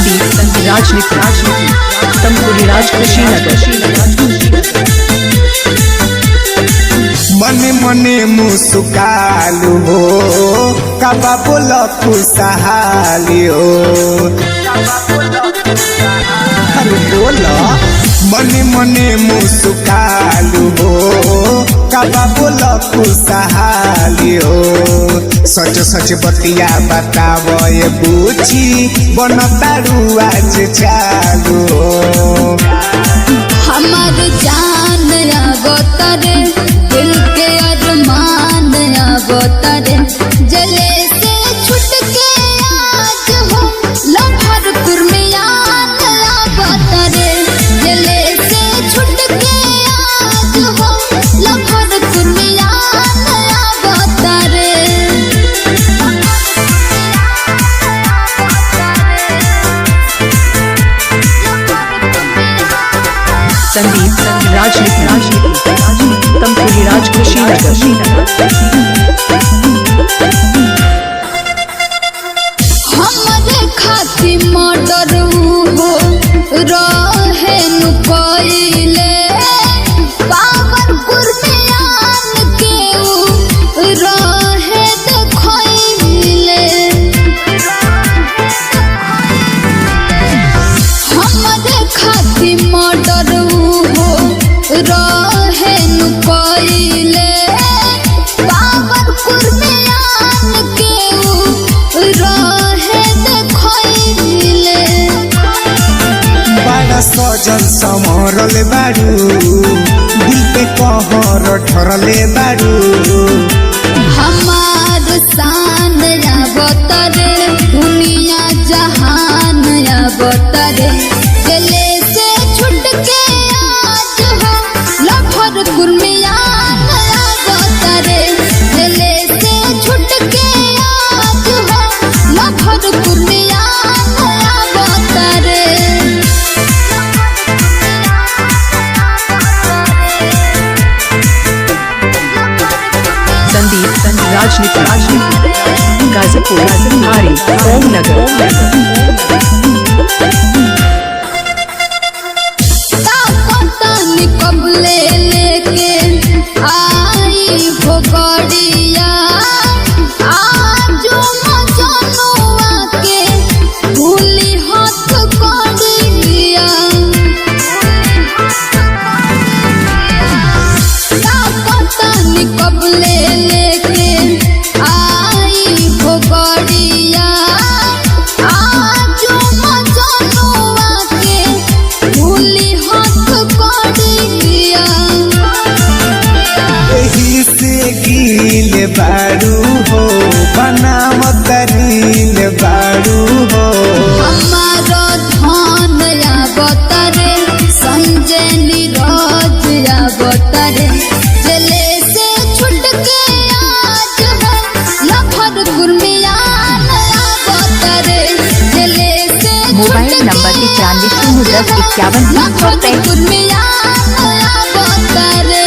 संदीप राजनीति तमकुरीराज कुशीनगर। मने मने मुस्कालू हो कबा बोला खुशहाली हो। अरे बोला मने मने मुस्कालू हो कबा बोला खुशहाली हो। सच सच बतिया बतावो ये बूची बनतारू आज चालू हो। हमार जान अवतरे दिल के अरमान अवतरे जले से छुट के आज हो लहर कुर्मियान अवतरे जले से छुट के आज हो लहर कुर्मियान अवतरे। संदीप राजनीति तमकुरीराज कुशीनगर। हमरे खाती मर्डर हो रहे नु कोइले पावर कुर्मियान के रहे देखोइले। हमरे खाती मर्डर हो रहे नु कोइले पावर कुर्मियान के रहे देखोइले। बड़ा सजल समरल बारू दिल पे कहर ठरले बारू। हमार शान अवतरे दुनिया जहान अवतरे गले से छुट के आज हो लहर कुर्मियान अवतरे गले से छुट के आज हो लहर कुर्मियान अवतरे। संदीप राजनीति गाजीपुर भारी ओमनगर। ताकतनी कबले लेके आई भोगड़िया आजो मजनुआ के भूली हाथ कड़िया। ताकतनी कबले लेके आई भोगड़िया आजो मजनुआ के भूली हाथ कड़िया। एही से गिल बारू हो बनाव करील बारू हो। हमारो धन अवतरे संजय नीरज अवतरे जले से छुट के आज हो लहर कुर्मियान अवतरे जले से मोबाइल नंबर 91 10 51 लहर कुर्मियान अवतरे।